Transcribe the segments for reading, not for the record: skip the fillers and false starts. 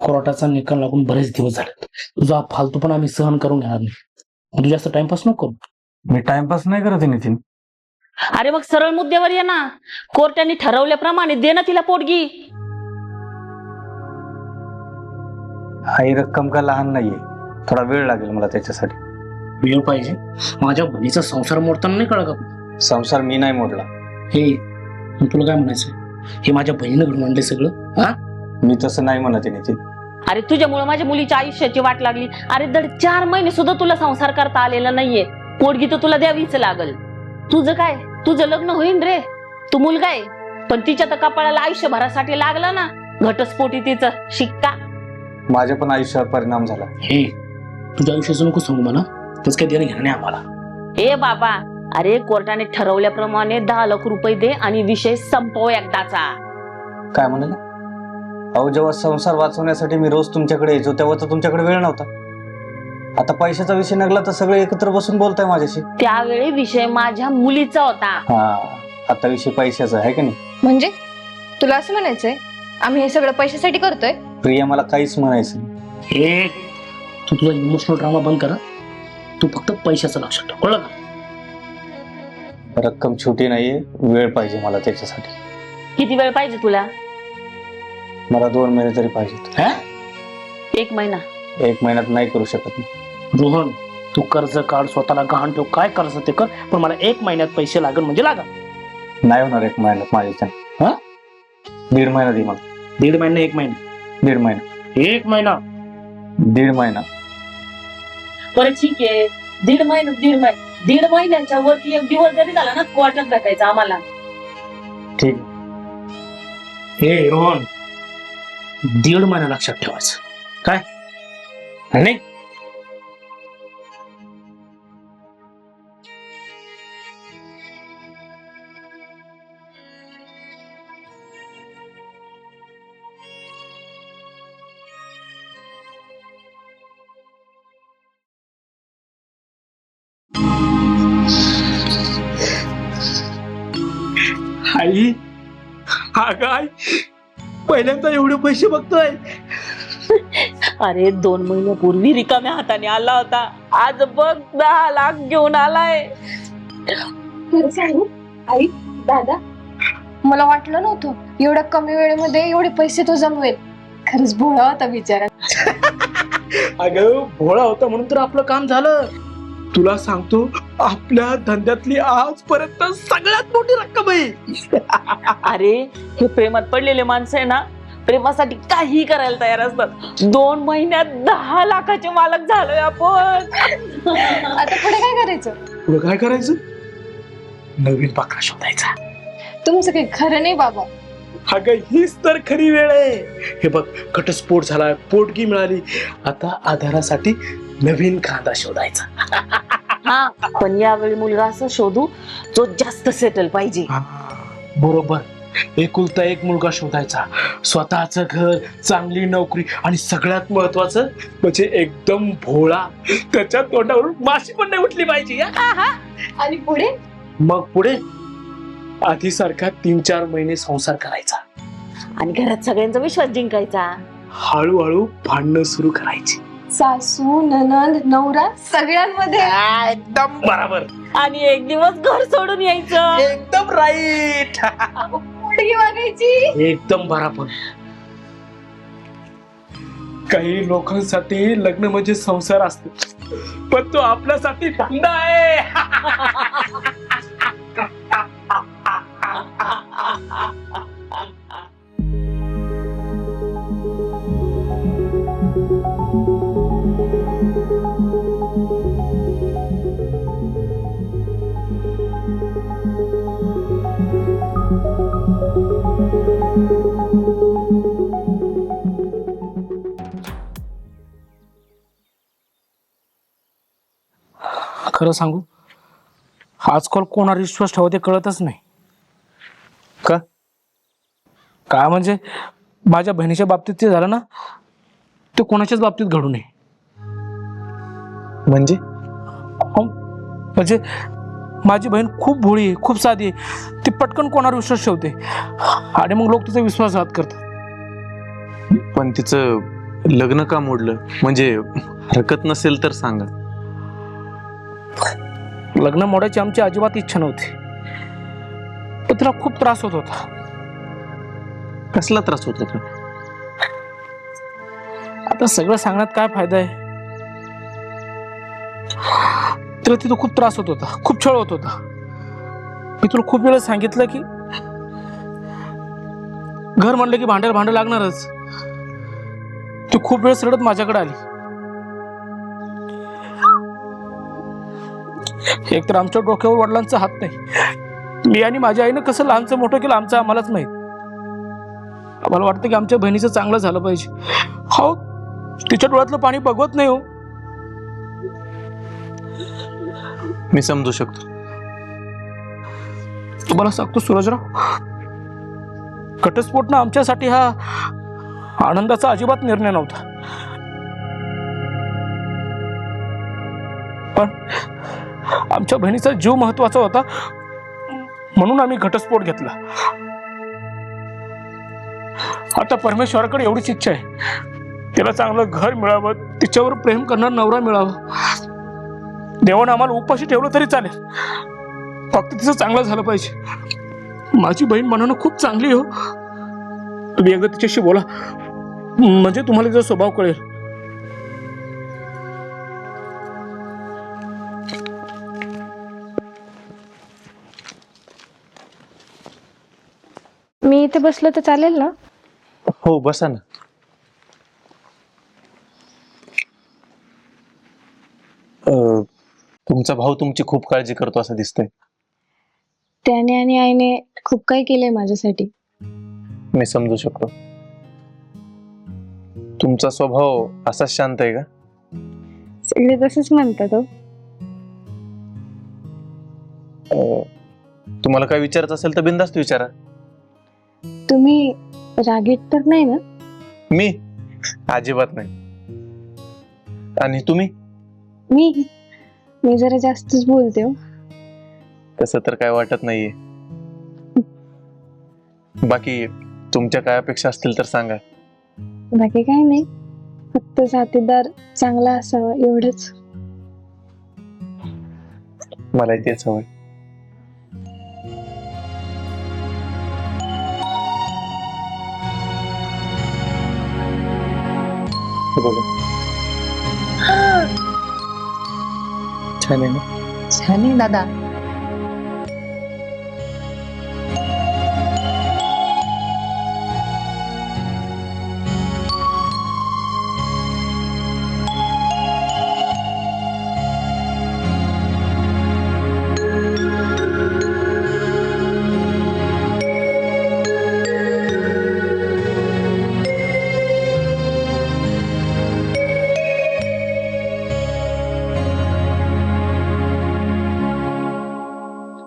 कोर्टाचा निकाल लागून बरेच दिवस झाले. तुझा फालतूपणा आम्ही सहन करून घेणार नाही. तू जास्त टाइमपास नको करू. मी टाइमपास नाही करत आहे नितीन. अरे मग सरळ मुद्द्यावर ये ना. कोर्टाने ठरवल्याप्रमाणे दे ना तिला पोटगी. ही रक्कम का लहान नाहीये, थोडा वेळ लागेल मला त्याच्यासाठी. वेळ पाहिजे? माझ्या बहिणीचा संसार मोडताना नाही कळलं का? संसार मी नाही मोडला. हे मग तुला काय म्हणायचं? हे माझ्या बहिणीनं घडून आणले सगळं. हा, मी तसं नाही म्हणत आहे नितीन. अरे तुझ्यामुळे माझ्या मुलीच्या आयुष्याची वाट लागली. अरे दड 4 महिने सुद्धा तुला संसार करता आलेला नाहीये. पोटगी तर तुला द्यावीच लागल. तुझं काय, तुझं लग्न होईन रे. तू मुलगा आहे, पण तिच्या तर कपाळाला आयुष्यभरासाठी लागला ना घटस्फोटी तिचा शिक्का. माझ्या पण आयुष्यावर परिणाम झाला. हे तुझ्या आयुष्याचं नको सांगू मला. तसं काही देणं घेणं नाही आम्हाला. ए बाबा, अरे कोर्टाने ठरवल्याप्रमाणे 10 लाख रुपये दे आणि विषय संपव एकदाचा. काय म्हणाले? अहो, जेव्हा संसार वाचवण्यासाठी मी रोज तुमच्याकडे यायचो तेव्हा तर तुमच्याकडे वेळ नव्हता. आता पैशाचा विषय निघाला तर सगळे एकत्र बसून बोलताय माझ्याशी. त्यावेळी विषय माझ्या मुलीचा होता. हा, आता विषय पैशाचा आहे का नाही? म्हणजे तुला असं म्हणायचंय आम्ही हे सगळं पैशासाठी करतोय? प्रिया, मला काहीच म्हणायचं नाही. हे तू तुझा इमोशनल ड्रामा बंद कर. तू फक्त पैशाचं लक्ष ठेव, कळलं का? रक्कम छोटी नाहीये, वेळ पाहिजे मला त्याच्यासाठी. किती वेळ पाहिजे तुला? मला 2 महिने तरी पाहिजेत. हा? 1 महिना. 1 महिन्यात नाही करू शकत मी. रोहन, तू कर्ज काढ, स्वतःला गहाण ठेव, काय करायचं ते कर, पण मला 1 महिन्यात पैसे लागल म्हणजे लागल. नाही होणार 1 महिन्यात माझ्याच्या. हा? 1.5 महिना दे मला. 1.5 महिना 1 महिना? 1.5 महिना. 1 महिना. 1.5 महिना. बरं ठीक आहे, 1.5 महिना. 1.5 महिन्यांच्या वरती 1 दिवस जरी झाला ना क्वार्टर भेटायचा आम्हाला. ठीक. हे रोहन, 1.5 महिना लक्षात ठेवायचं. काय नाही? आई, हा काय पहिल्यांदा एवढे पैसे बघतोय? अरे 2 महिन्यापूर्वी रिकाम्या हाताने आला होता. आज बघ 10 लाख घेऊन आलाय. खरं सांगू आई, दादा, मला वाटलं नव्हतं एवढ्या कमी वेळेमध्ये एवढे पैसे तो जमवेल. खरंच भोळा होता बिचारा. अगं, भोळा होता म्हणून तर आपलं काम झालं. तुला सांगतो, आपल्या धंद्यातली आजपर्यंत सगळ्यात मोठी रक्कम आहे. अरे हे प्रेमात पडलेले माणसं आहे ना, प्रेमासाठी काही करायला तयार असतात. 2 महिन्यात 10 लाखाचे मालक झालोय आपण. आता पुढे काय करायचं? पुढं काय करायचं? नवीन पाखरा शोधायचा. तुमचं काही खरं नाही बाबा. अगं, हीच तर खरी वेळ आहे. हे बघ, घटस्फोट झाला, पोटगी मिळाली, आता आधारासाठी नवीन खांदा शोधायचा. हा, पण यावेळी मुलगा असं शोधू जो जास्त सेटल पाहिजे. बरोबर. एकुलता एक मुलगा शोधायचा, स्वतःचं घर, चांगली नोकरी आणि सगळ्यात महत्वाचं म्हणजे एकदम भोळा. त्याच्या तोंडावरून माशी पण नाही उठली पाहिजे. आणि पुढे? मग पुढे आधी सारखा 3-4 महिने संसार करायचा आणि घरात सगळ्यांचा विश्वास जिंकायचा. हळूहळू भांडणं सुरू करायची. सासू, ननंद, नवरा सगळ्यांमध्ये. एकदम बरोबर. आणि एक दिवस घर सोडून यायचं. एकदम राईट. पोटगी वागायची. एकदम बरोबर. काही लोकांसाठी लग्न म्हणजे संसार असतो, पण तो आपल्यासाठी धंदा आहे. खरं सांगू, आजकाल कोणावर विश्वास ठेवते कळतच नाही. का? काय म्हणजे, माझ्या बहिणीच्या बाबतीत ते झालं ना, ते कोणाच्याच बाबतीत घडू नये. म्हणजे म्हणजे माझी बहीण खूप भोळी आहे, खूप साधी आहे. ती पटकन कोणावर विश्वास ठेवते आणि मग लोक तिचा विश्वासघात करतात. पण तिचं लग्न का मोडलं म्हणजे हरकत नसेल तर सांगा. लग्न मोडायची आमची अजिबात इच्छा नव्हती, पण तिला खूप त्रास होत होता. कसला त्रास होत होता? आता सगळं सांगण्यात काय फायदा आहे. तिला तिथं खूप त्रास होत होता, खूप छळ होत होता. मी तुला खूप वेळा सांगितलं की घर म्हणलं की भांडं लागणारच. ती खूप वेळ रडत माझ्याकडे आली. एकतर आमच्या डोक्यावर वडिलांचा हात नाही. मी आणि माझ्या आईनं कसं लहानचं मोठं केलं आमचं आम्हालाच माहित. आम्हाला वाटतं की आमच्या बहिणीचं चांगलं झालं पाहिजे. हो, तिच्या डोळ्यातलं पाणी बघवत नाही हो. मी समजू शकतो. तुम्हाला सांगतो सूरजराव, घटस्फोट आमच्यासाठी हा आनंदाचा अजिबात निर्णय नव्हता. पण आमच्या बहिणीचा जीव महत्वाचा होता म्हणून आम्ही घटस्फोट घेतला. आता परमेश्वराकडे एवढीच इच्छा आहे, तिला चांगलं घर मिळावं, तिच्यावर प्रेम करणारा नवरा मिळावा. देवानं आम्हाला उपाशी ठेवलं तरी चालेल, फक्त तिचं चांगलं झालं पाहिजे. माझी बहीण मनानं खूप चांगली हो. तुम्ही एकदा तिच्याशी बोला, म्हणजे तुम्हाला तिचा स्वभाव कळेल. मी इथे बसलो तर चालेल ना? हो, बसा ना. तुमचा भाऊ तुमची खूप काळजी करतो असं दिसतंय. त्याने आणि आईने खूप काही केलंय माझ्यासाठी. मी समजू शकतो. तुमचा स्वभाव असाच शांत आहे का? सगळे तसंच म्हणतात हो. तुम्हाला काय विचारायचं असेल तर बिनधास्त विचारा. तुम्ही रागीट तर नाही ना? मी अजिबात नाही. आणि तुम्ही? मी जरा जास्तच बोलते हो. तसं तर काय वाटत नाहीये. बाकी तुमच्या काय अपेक्षा असतील तर सांगा. बाकी काही नाही, फक्त साथीदार चांगला असावा एवढंच. मला तेच हवंय. छान आहे ना? छान आहे दादा.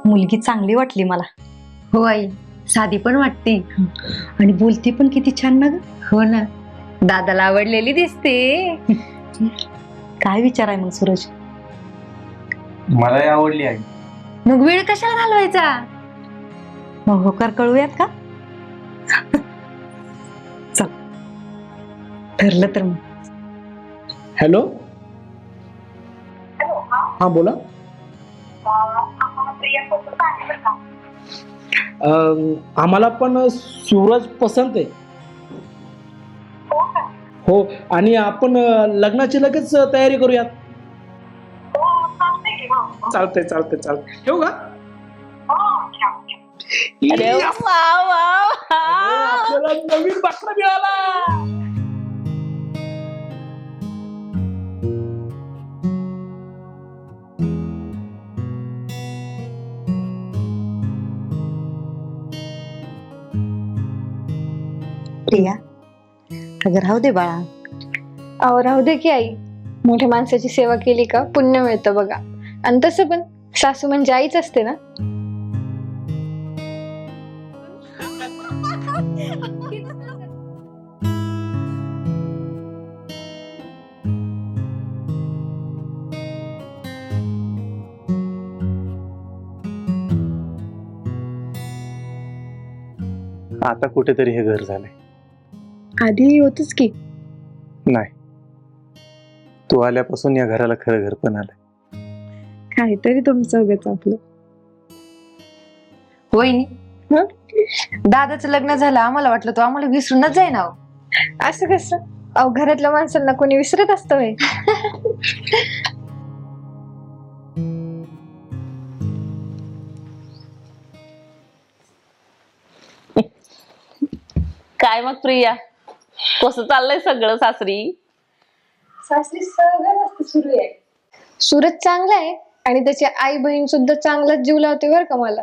मुलगी चांगली वाटली मला. हो आई, साधी पण वाटते आणि बोलती पण किती छान ना ग. हो ना, दादाला आवडलेली दिसते. काय विचार आहे मग सूरज? मलाही आवडली आहे. मग वेळ कशाला घालवायचा? मग होकार कळूयात का? चल, ठरलं तर मग. हॅलो, हा बोला. आम्हाला पण सूरज पसंत आहे. हो, आणि आपण लग्नाची लगेच तयारी करूयात. चालतंय चालतंय चालतंय. ठेवू का? अरे वा वा वा. आपल्याला नवीन बाकरा मिळाला. प्रिया, अगं राहू दे बाळा. अहो राहू दे की आई, मोठ्या माणसाची सेवा केली का पुण्य मिळतं बघा. आणि तसं पण सासू म्हणजे आईच असते ना. आता कुठेतरी हे घर झालंय. आधी होतच की. नाही, तू आल्यापासून या घराला खरं घर पण आलंय. काहीतरी तुमचं उगाच आपलं. वहिनी दादाचं लग्न झालं आम्हाला वाटलं तो आम्हाला विसरूनच जाईन अहो. असं कसं अहो घरातल्या माणसांना कोणी विसरत असतं व्हय. काय मग प्रिया, कसं चाललंय सगळं सासरी? सासरी सगळं मस्त सुरू आहे. सूरज चांगला आहे आणि त्याची आई बहीण सुद्धा चांगलाच जीव लावते बरं का मला.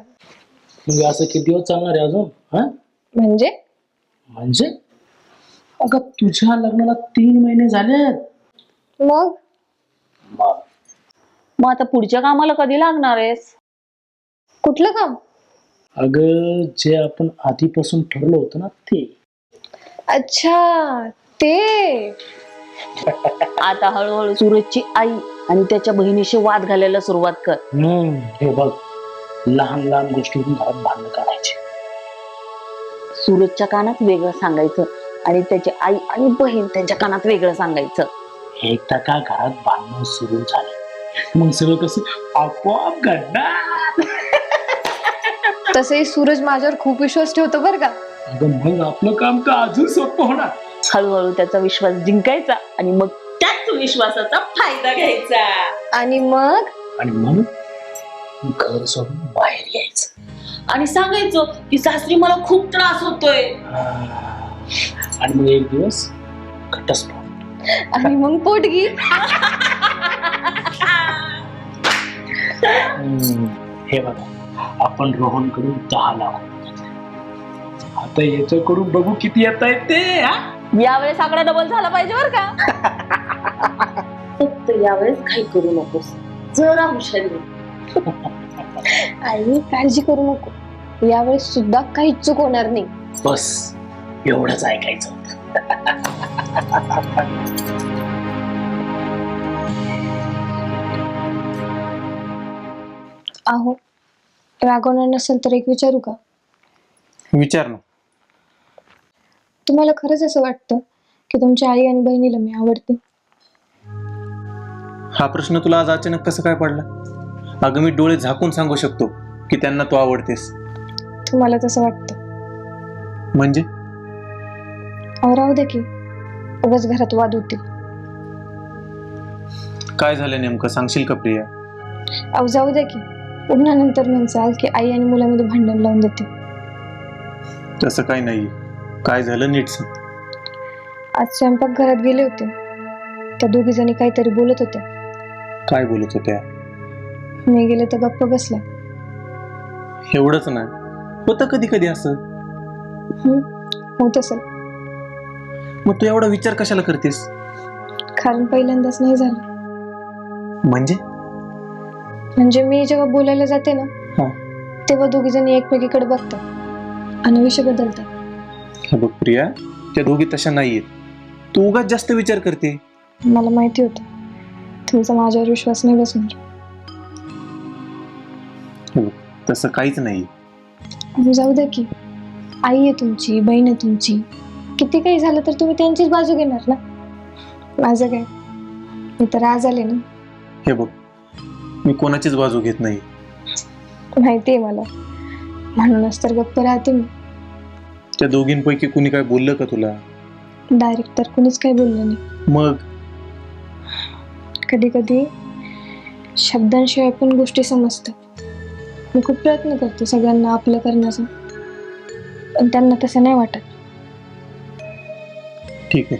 म्हणजे असं किती दिवस चालणार आहे अजून? हा म्हणजे म्हणजे अगं तुझ्या लग्नाला 3 महिने झालेत. मग मग आता पुढच्या कामाला कधी लागणार आहेस? कुठलं काम? अगं जे आपण आधीपासून ठरलं होतं ना ते. अच्छा ते. आता हळूहळू सूरजची आई आणि त्याच्या बहिणीशी वाद घालायला सुरुवात कर. हे बघ, लहान लहान गोष्टीतून घरात भांडणं काढायचे. सूरजच्या कानात वेगळं सांगायचं आणि त्याची आई आणि बहीण त्यांच्या कानात वेगळं सांगायचं. एकदा का घरात भांडणं सुरू झाले मग सगळं कसं आपोआप घडणार. तसंही सूरज माझ्यावर खूप विश्वास ठेवतो बरं का. अगं मग आपलं काम का अजून सोपं होणार. हळूहळू त्याचा विश्वास जिंकायचा आणि मग त्याच विश्वासाचा फायदा घ्यायचा. आणि मग घर सोडून बाहेर यायचं आणि सांगायचं की सासरी मला खूप त्रास होतोय. आणि मग एक दिवस घटस्फोट. आणि मग पोटगी. हे बघा, आपण रोहनकडून 10 लाख घेतले. आता याच्याकडून बघू किती येत आहेत ते. यावेळेस आकडा डबल झाला पाहिजे बर का. फक्त यावेळेस काही करू नकोस, जरा हुशारी घे. आई काळजी करू नको, यावेळेस सुद्धा काहीच चूक होणार नाही. बस एवढंच ऐकायचं होतं. अहो रागवणार नसेल तर एक विचारू का? विचार ना. तुम्हाला खरंच असं वाटतं की तुमच्या आई आणि बहिणीला मी आवडते? हा प्रश्न तुला आज अचानक कसं काय पडला? अगं मी डोळे झाकून सांगू शकतो की त्यांना तू आवडतेस. तुम्हाला तसं वाटतं? म्हणजे अहो राहू दे की, उगाच घरात वाद होतील. काय झालं नेमकं सांगशील का प्रिया? अहो जाऊ दे की, उन्हानंतर म्हणसाल की आई आणि मुलामध्ये भांडण लावून देते. तसं काही नाही. काय झालं नीट सांग. आज स्वयंपाक घरात गेले होते, त्या दोघी जणी काहीतरी बोलत होत्या. काय बोलत होत्या? मी गेले तर गप्प बसल्या. एवढंच ना, होतं कधी कधी असं. होत असेल. मग तू एवढा विचार कशाला करतेस? कारण पहिल्यांदाच नाही झालं. म्हणजे मी जेव्हा बोलायला जाते ना, तेव्हा दोघी जणी एकमेकीकडे बघतात आणि विषय बदलतात. हे बघ प्रिया, त्या दोघी तशा नाहीयेत. तू उगाच जास्त विचार करते. मला माहिती होतं तुमचा माझ्यावर विश्वास नाही बसणार. तसं काहीच नाही. जाऊ दे की, आई आहे तुमची, बहीण आहे तुमची, किती काही झालं तर तुम्ही त्यांचीच बाजू घेणार ना. माझं काय, मी तर आज आले ना. हे बघ, मी कोणाचीच बाजू घेत नाही. माहितीये मला, म्हणूनच तर गप्प राहते मी. त्या दोघींपैकी कुणी काय बोललं का तुला? डायरेक्ट तर कुणीच काही बोललं नाही. मग कधी कधी शब्दांशिवाय पण गोष्टी समजतात. मी खूप प्रयत्न करते सगळ्यांना आपलं करण्याचा, पण त्यांना तसं नाही वाटत. ठीक आहे,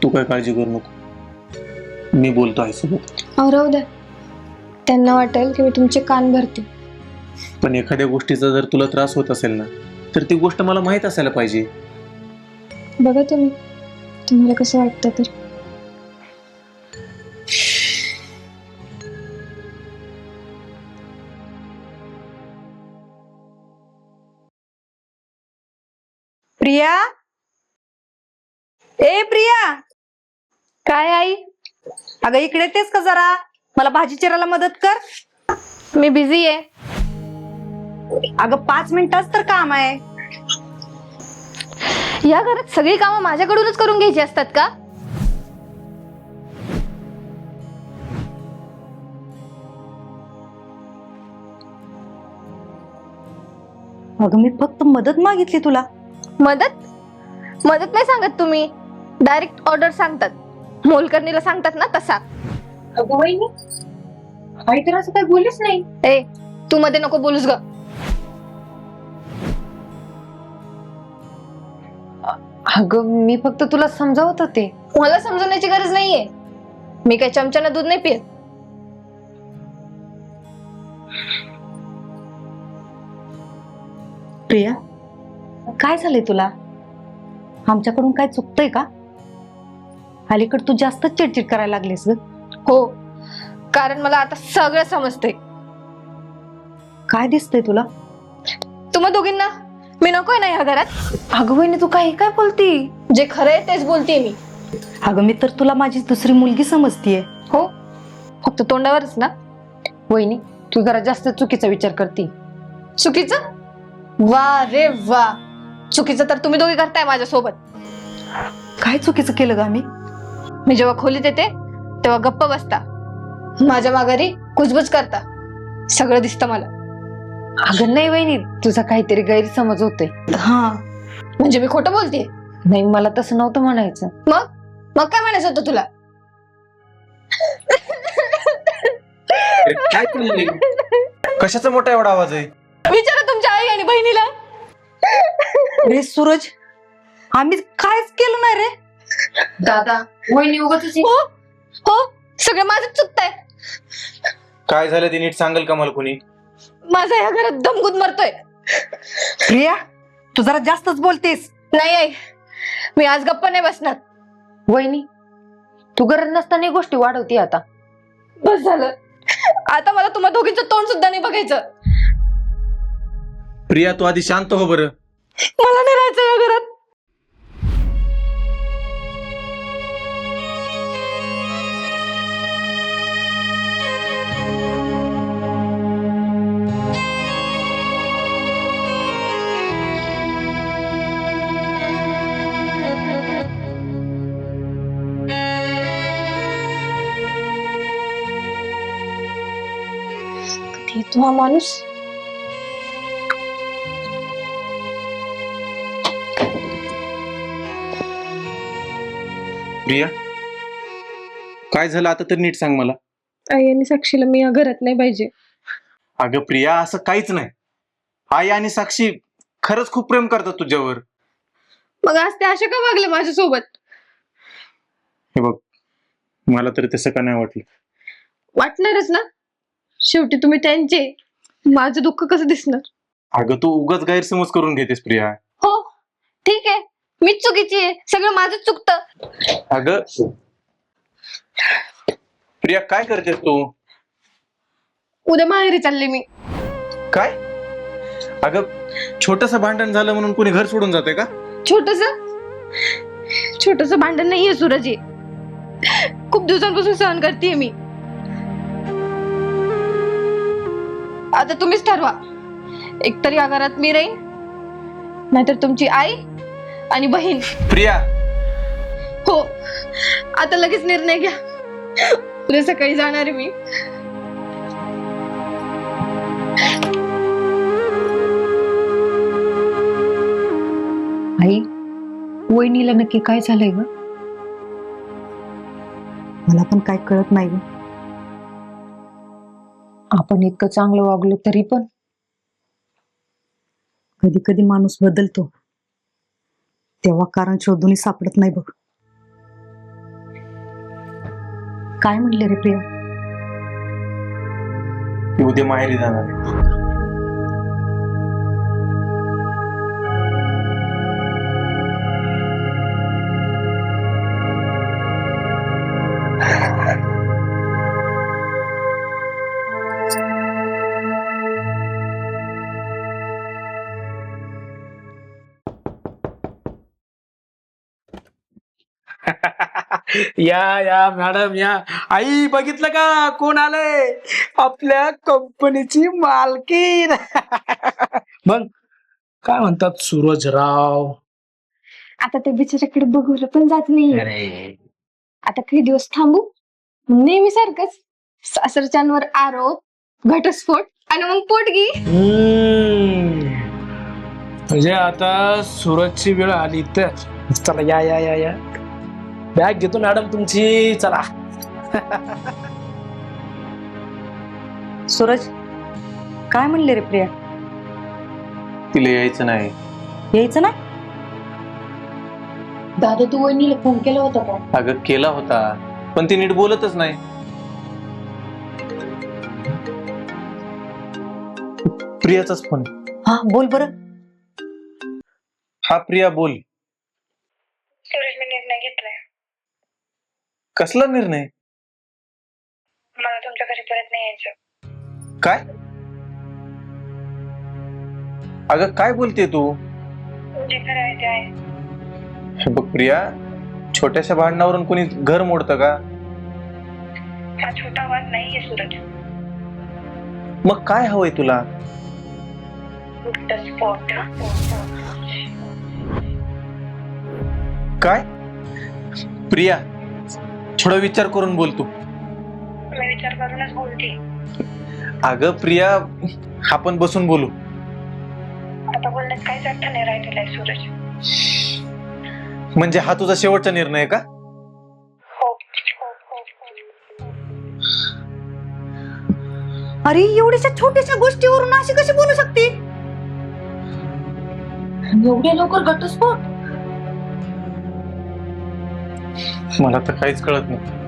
तू काय काळजी करू नको, मी बोलतो आहे सोबत. अहो राहू द्या, त्यांना वाटेल की मी तुमचे कान भरते. पण एखाद्या गोष्टीचा जर तुला त्रास होत असेल ना, तर ती गोष्ट मला माहित असायला पाहिजे. बघा तुम्हाला कसं वाटतं तर. प्रिया, ए प्रिया. काय आई? अगं इकडे येतेस का जरा? मला भाजी चिरायला मदत कर. मी बिझी आहे. अगं 5 मिनिटाच तर काम आहे. या घरात सगळी कामं माझ्याकडूनच करून घ्यायची असतात का? अगं मी फक्त मदत मागितली तुला. मदत मदत नाही सांगत तुम्ही, डायरेक्ट ऑर्डर सांगतात. मोलकरणीला सांगतात ना तसा. अगं वहिनी, आई तर असं काही बोललीच नाही. ए, तू मध्ये नको बोलूस ग. अगं मी फक्त तुला समजावत होते. मला समजवण्याची गरज नाहीये. मी काही चमच्यानं दूध नाही पित. प्रिया, काय झालंय तुला? आमच्याकडून काय चुकतंय का? अलीकडे तू जास्तच चिडचिड करायला लागलीस ग. हो, कारण मला आता सगळं समजतंय. काय दिसतंय तुला? तुम्हा दोघींना मी नकोय ना ह्या घरात. अगं वहिनी, तू काही काय बोलती? जे खरं आहे तेच बोलतेय मी. अगं मी तर तुला माझी दुसरी मुलगी समजतीये. हो, फक्त तोंडावरच ना. वहिनी, तू जरा जास्त चुकीचा विचार करती. चुकीचं? वा रे वा, चुकीचं तर तुम्ही दोघी करताय माझ्यासोबत. काय चुकीचं केलं ग आम्ही? मी जेव्हा खोलीत येते तेव्हा गप्प बसता, माझ्या माघारी कुजबुज करता. सगळं दिसतं मला. अगं नाही वहिनी, तुझा काहीतरी गैरसमज होतोय. हा, म्हणजे मी खोटं बोलतेय? नाही, मला तसं नव्हतं म्हणायचं. मग काय म्हणायचं होतं तुला? काय चाललंय? कशाचा मोठा एवढा आवाज आहे? विचारा तुमच्या आई आणि बहिणीला. रे सूरज, आम्ही कायच केलं नाही रे. दादा, वहिनी उगाच हो हो, सगळं माझंच चुकतंय. काय झालं ते नीट सांगाल का मला कोणी? माझा ह्या घरात दमगुद मरतोय. प्रिया, तू जरा जास्तच बोलतेस. नाही आई, मी आज गप्प नाही बसणार. वहिनी, तू गरज नसताना ही गोष्टी वाढवती आता. बस झालं, आता मला तुम्हा दोघींचं तोंड सुद्धा नाही बघायचं. प्रिया, तू आधी शांत हो बरं. मला नाही राहायचं या घरात. कधी येतो हा माणूस? प्रिया, काय झालं आता तर नीट सांग मला. आई आणि साक्षीला मी या घरात नाही पाहिजे. अगं प्रिया, असं काहीच नाही. आई आणि साक्षी खरंच खूप प्रेम करतात तुझ्यावर. मग आज ते अशा का वागले माझ्यासोबत? हे बघ, मला तर तसं का नाही वाटलं. वाटणारच ना, शेवटी तुम्ही त्यांचे. माझं दुःख कसं दिसणार? अगं तू उगाच गैरसमज करून घेतेस प्रिया. हो, ठीक आहे, मीच चुकीची आहे. सगळं माझंच चुकतं. अगं प्रिया, काय करतेस तू? उद्या माहेरी चालले मी. काय? अगं छोटस भांडण झालं म्हणून कोणी घर सोडून जाते का? छोटस भांडण नाहीये सूरज, हे खूप दिवसांपासून सहन करतेय मी. आता तुम्हीच ठरवा, एकतर या घरात मी राहीन, नाहीतर तुमची आई आणि बहीण. प्रिया, हो, आता लगेच निर्णय घ्या. उद्या सकाळी जाणार आहे मी. आई, वहिनीला नक्की काय झालंय ग? मला पण काय कळत नाही ग. आपण इतकं चांगलं वागलो तरी पण. कधी कधी माणूस बदलतो तेव्हा कारण शोधूनही सापडत नाही बघ. काय म्हणले रे प्रिया? ती उद्या माहेरी जाणार आहे. या मॅडम या. आई, बघितलं का कोण आलंय? आपल्या कंपनीची मालकीन. मग काय म्हणतात सूरजराव? आता त्या बिचाऱ्याकडे बघूला पण जात नाही. अरे आता काही दिवस थांबू, नेहमी सारखंच सासरच्यांवर आरोप, घटस्फोट आणि मग पोटगी. म्हणजे आता सूरजची वेळ आली तर चला या या या या बॅग घेतो मॅडम तुमची, चला. सूरज काय म्हणले रे प्रिया? तिला यायचं नाही. यायचं नाही? दादा तू वहिनीला फोन केला होता का? अगं केला होता, पण ती नीट बोलतच नाही. प्रियाचाच फोन. हा बोल बरं. हा प्रिया बोल. सूरजने निर्णय घेतलाय. कसला निर्णय? मला तुमच्या घरी परत नाही यायचं. काय? अगं काय बोलते तू? जे खरं आहे ते आहे. हे बघ प्रिया, छोट्याशा भांडणावरून कोणी घर मोडतं का? हा छोटा वाद नाहीये सूरज. मग काय हवंय तुला? घटस्फोट. काय? प्रिया, थोडा विचार करून बोल तू. मी विचार करूनच बोलते. अगं प्रिया, आपण बसून बोलू. आता बोलण्यात काहीच अर्थ नाही राहिलेला आहे सूरज. म्हणजे हा तुझा शेवटचा निर्णय आहे का? हो. अरे एवढ्याशा छोट्याशा गोष्टीवरून अशी कशी बोलू शकते? एवढ्या लवकर घटस्फोट? मला तर काहीच कळत नाही.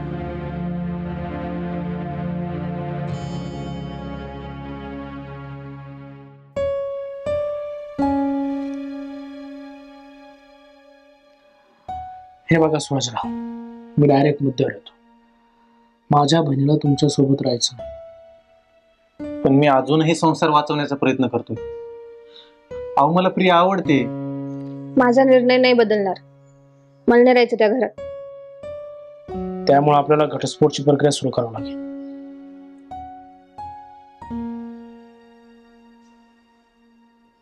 हे बघा सूरजराव, मी डायरेक्ट मुद्द्यावर येतो. माझ्या बहिणीला तुमच्या सोबत राहायचं नाही. पण मी अजूनही संसार वाचवण्याचा प्रयत्न करतोय. अहो मला प्रिया आवडते. माझा निर्णय नाही बदलणार. मला नाही राहायचं त्या घरात. त्यामुळे आपल्याला घटस्फोटची प्रक्रिया सुरू करावी लागेल.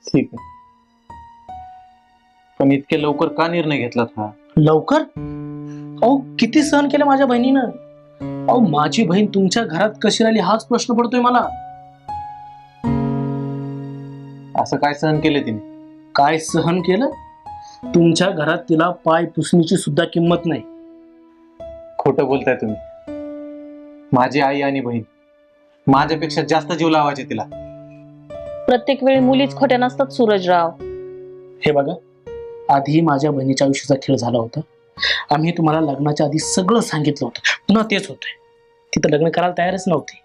ठीक आहे, पण इतक्या लवकर का निर्णय घेतला हा? लवकर? अहो किती सहन केलं माझ्या बहिणीनं. अहो माझी बहीण तुमच्या घरात कशी राहिली हाच प्रश्न पडतोय मला. असं काय सहन केलं तिने? काय सहन केलं? तुमच्या घरात तिला पाय पुसणीची सुद्धा किंमत नाही. खोटं बोलताय तुम्ही. माझी आई आणि बहीण माझ्यापेक्षा जास्त जीव लावायचे तिला. प्रत्येक वेळी मुलीच खोट्या नसतात सूरजराव. हे बघा, आधी माझ्या बहिणीच्या आयुष्याचा खेळ झाला होता. आम्ही तुम्हाला लग्नाच्या आधी सगळं सांगितलं होतं, पुन्हा तेच होतंय. तिथं लग्न करायला तयारच नव्हती,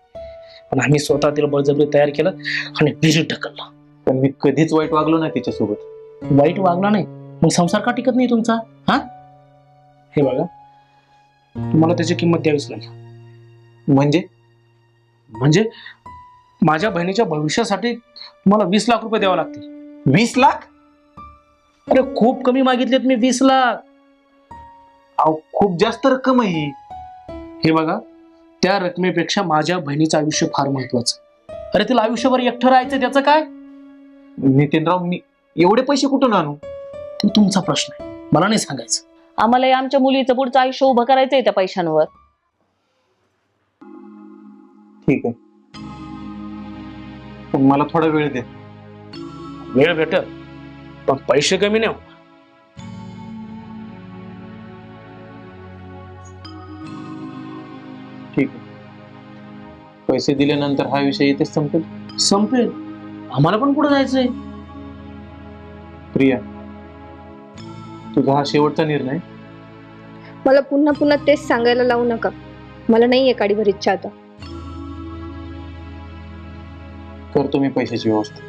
पण आम्ही स्वतः तिला बळजबरी तयार केलं आणि विहिरीत ढकललं. पण मी कधीच वाईट वागलो नाही तिच्यासोबत. वाईट वागला नाही, मग संसार का टिकत नाही तुमचा? हा, हे बघा, तुम्हाला त्याची किंमत द्यावीच लागेल. म्हणजे माझ्या बहिणीच्या भविष्यासाठी तुम्हाला 20 लाख रुपये द्यावे लागतील. 20 लाख? अरे खूप कमी मागितलेत मी 20 लाख. अहो खूप जास्त रक्कम आहे ही. हे बघा, त्या रकमेपेक्षा माझ्या बहिणीचं आयुष्य फार महत्वाचं. अरे तिला आयुष्यभर एकटं राहायचं, त्याचं काय? नितीनराव, मी एवढे पैसे कुठून आणू? तो तुमचा प्रश्न आहे, मला नाही सांगायचं. आम्हाला आमच्या मुलीचं पुढचं आयुष्य उभं करायचंय त्या पैशांवर. ठीक आहे, पण मला थोडा वेळ दे. वेळ भेटल, पण पैसे कमी नाही. ठीक आहे, पैसे दिल्यानंतर हा विषय इथेच संपेल. संपेल. आम्हाला पण पुढे जायचंय. प्रिया, तुझा हा शेवटचा निर्णय? मला पुन्हा पुन्हा तेच सांगायला लावू नका. मला नाहीये काडीभर इच्छा आता. करतो मी पैशाची व्यवस्था.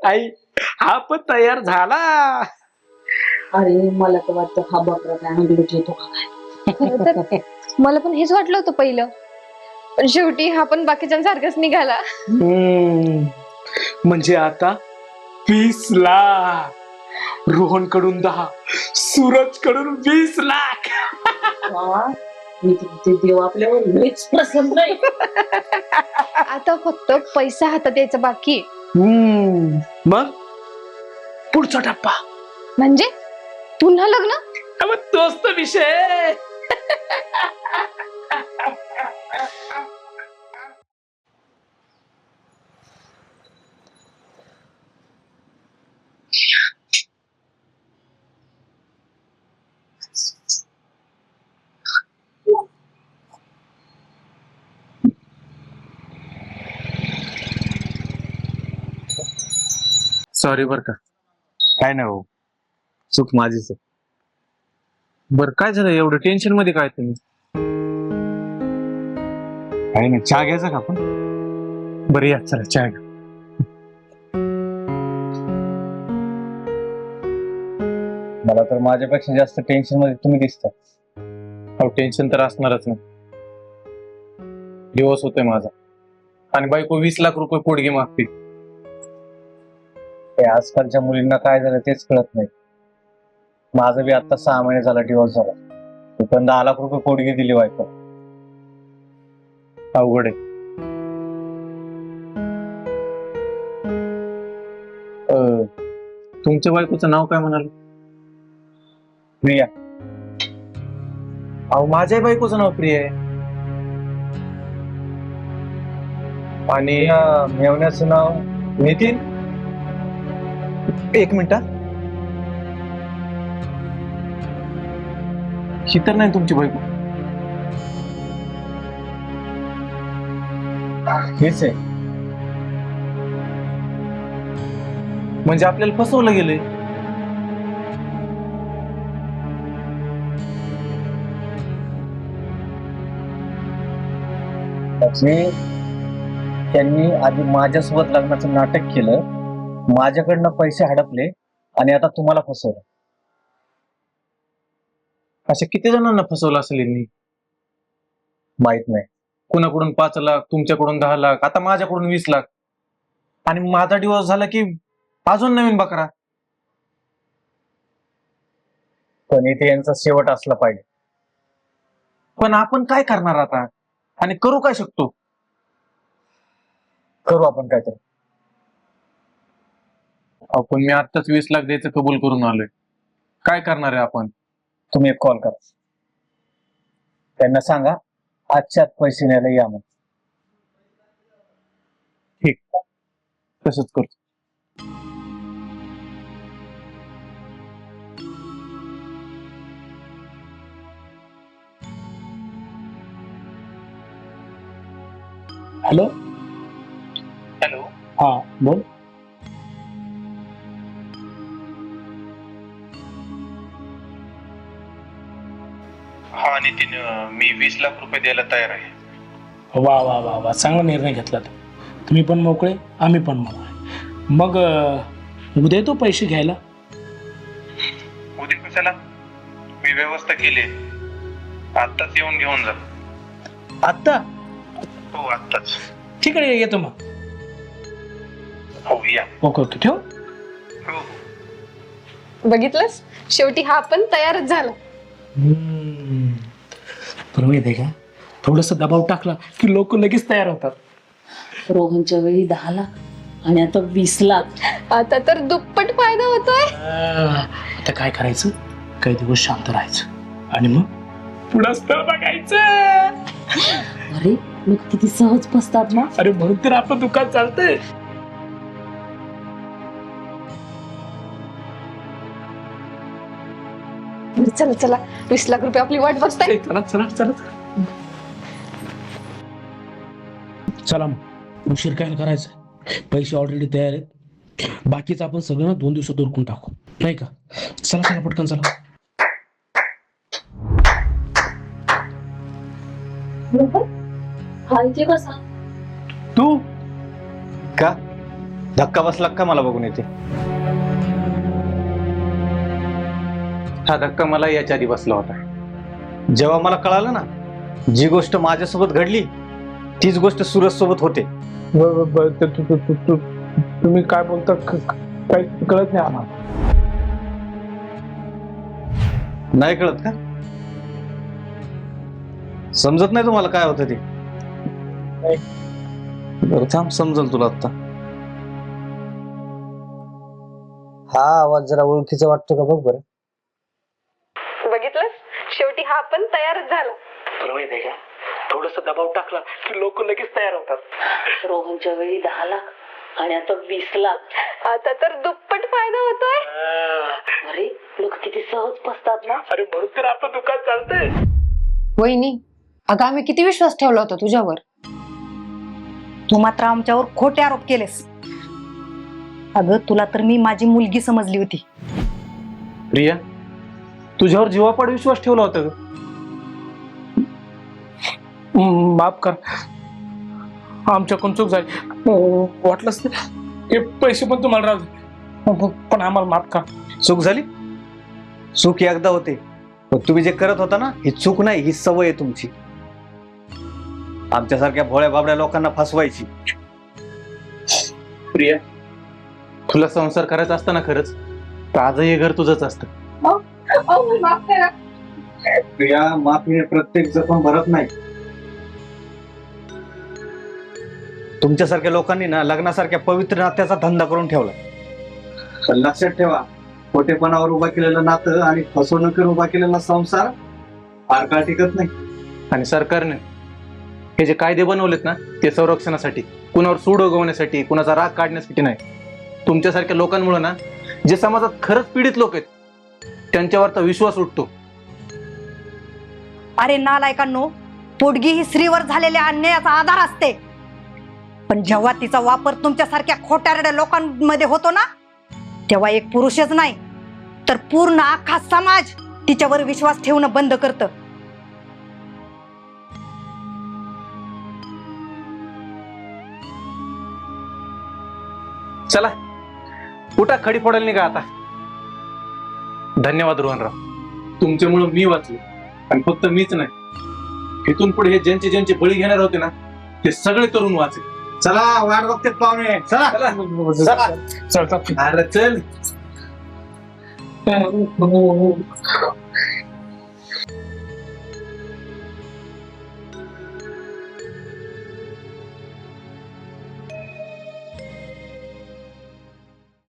आई, हा पण तयार झाला. अरे मला तर वाटतं हा बकरा काय अंगलूट येतो का काय. खरं तर मला पण हेच वाटलं होतं पहिलं, पण शेवटी हा पण बाकीच्यांसारखाच निघाला. म्हणजे आता 20 लाख. रोहन कडून 10, सूरज कडून 20 लाख. मी ते देव आपल्यावर लयच प्रसन्न आहे. आता फक्त पैसा हातात यायचा बाकी आहे. मग पुढचा टप्पा म्हणजे पुन्हा लग्न. तोच तर विषय. सॉरी बर का. काय नाही हो, चूक माझीच आहे. बर काय झालं एवढं टेन्शन मध्ये काय तुम्ही? काही नाही, चहा घ्यायचा का आपण? बरं या चला चहा घ्या. मला तर माझ्यापेक्षा जास्त टेन्शन मध्ये तुम्ही दिसता. अहो टेन्शन तर असणारच नाही. दिवस होतोय माझा आणि बायको 20 लाख रुपये पोटगी मागते. ते आजकालच्या मुलींना काय झालं तेच कळत नाही. माझं बी आता 6 महिने झाला डिवोर्स झाला. मी पण 10 लाख रुपये पोटगी दिली बायको. अवघड आहे. तुमच्या बायकोचं नाव काय म्हणाल? प्रिया. अहो माझ्याही बायकोचं नाव प्रिया आहे. आणि मेवण्याचं नाव नितीन. एक मिनिट. ही तर नाही तुमची बायको. हेच आहे. म्हणजे आपल्याला फसवलं गेलंय. म्हणजे त्यांनी आधी माझ्यासोबत लग्नाचं नाटक केलं, माझ्याकडनं पैसे हडपले आणि आता तुम्हाला फसवलं. अशा किती जणांना फसवलं असेल यांनी? माहित नाही. कुणाकडून 5 लाख, तुमच्याकडून 10 लाख, आता माझ्याकडून 20 लाख. आणि माझा डिवोर्स झाला की अजून नवीन बकरा. पण इथे यांचा शेवट असला पाहिजे. पण आपण काय करणार आता आणि करू काय शकतो? करू आपण काहीतरी. आपण मी आत्ताच 20 लाख द्यायचं कबूल करून आलोय. काय करणार आहे आपण? तुम्ही एक कॉल करा, त्यांना सांगा आजच्या आत पैसे न्यायला या म्हणून. ठीक, तसंच करतो. हॅलो. हॅलो. हा बोल. हा नितीन, मी 20 लाख रुपये द्यायला तयार आहे. वा वा वा वा, चांगला निर्णय घेतला तू. तुम्ही पण मोकळे, आम्ही पण मोकळे. मग उद्या येतो पैसे घ्यायला. उद्या कशाला? मी व्यवस्था केली. आत्ताच येऊन घेऊन जा. आत्ता? हो आत्ताच. ठीक आहे, येतो मग. हो या. ओके ओके, ठेव. हो. बघितलंस, शेवटी हा पण तयारच झाला. तुला माहिती आहे का, थोडस दबाव टाकला की लोक लगेच तयार होतात. रोहनच्या वेळी 10 लाख आणि आता 20 लाख. आता तर दुप्पट फायदा होतोय. आता काय करायचं, काही दिवस शांत राहायचं आणि मग पुढं स्थळ बघायचं. अरे मग किती सहज बसतात ना. अरे म्हणून तर आपलं दुकान चालतंय. चला चला, 20 लाख रुपये आपली वाट बसताय. चला चला चला चला, मग उशीर काय करायचं. पैसे ऑलरेडी तयार आहेत. बाकीचं आपण सगळं ना 2 दिवसात उरकून टाकू, नाही का? चला चला पटकन चला. हा इथे कसा? तू का धक्का बसला का मला बघून येते? हा धक्का मला याच्या आधी बसला होता. जेव्हा मला कळालं ना, जी गोष्ट माझ्यासोबत घडली तीच गोष्ट सूरज सोबत होते. तुम्ही काय बोलता काही कळत नाही आम्हाला. नाही कळत का? समजत नाही तुम्हाला काय होतं ते? बरं थांब, समजल तुला आता. हा आवाज जरा ओळखीचा वाटतो का बघ बरं. बघितलंस, शेवटी हा पण तयारच झाला. तुला माहिती आहे का, थोडस दबाव टाकला की लोक लगेच तयार होतात. रोहनच्या वेळी 10 लाख आणि आता 20 लाख. आता तर दुप्पट फायदा होतोय. अरे लोक किती सहज बसतात ना. अरे म्हणून तर आपलं दुकान चालतंय. वहिनी, अगं आम्ही किती विश्वास ठेवला होता तुझ्यावर. तू मात्र आमच्यावर खोटे आरोप केलेस. अगं तुला तर मी माझी मुलगी समजली होती. प्रिया, तुझ्यावर जीवापाड विश्वास ठेवला होता ग. माफ कर, आमच्याकडून चूक झाली. वाटलंच हे पैसे पण तुम्हाला राहू दे. पण आम्हाला माफ कर. चूक झाली? चूक एकदा होते, पण तुम्ही जे करत होता ना, ही चूक नाही, ही सवय आहे तुमची. आमच्यासारख्या भोळ्या बाबड्या लोकांना फसवायची. प्रिया, तुला संसार करायचा असता ना खरंच, तर आजही हे घर तुझंच असतं. अहो, माफ करा. प्रिया, माफीने प्रत्येक जखम भरत नाही. तुमच्यासारख्या लोकांनी ना लग्नासारख्या पवित्र नात्याचा धंदा करून ठेवला. पण लक्षात ठेवा, खोटेपणावर उभा केलेलं नातं आणि फसवणुकीवर उभा केलेला संसार फार काळ टिकत नाही. आणि सरकारने हे जे कायदे बनवलेत ना, ते संरक्षणासाठी, कुणावर सूड उगवण्यासाठी, कुणाचा राग काढण्यासाठी नाही. तुमच्यासारख्या लोकांमुळे ना, जे समाजात खरंच पीडित लोक आहेत त्यांच्यावरचा विश्वास उठतो. अरे नालायकांनो, पोटगी ही स्त्रीवर झालेल्या अन्यायाचा आधार असते, पण जेव्हा तिचा वापर तुमच्यासारख्या खोटारड्या लोकांमध्ये होतो ना, तेव्हा एक पुरुषच नाही तर पूर्ण अख्खा समाज तिच्यावर विश्वास ठेवणं बंद करतं. चला उठा, खडी फोडायला निघा आता. धन्यवाद रोहनराव, तुमच्यामुळे मी वाचले. आणि फक्त मीच नाही, इथून पुढे हे ज्यांचे बळी घेणार होते ना, ते सगळे तरुण वाचले. चला, वाट बघतेत पाहुणे. चला चल. अरे चल.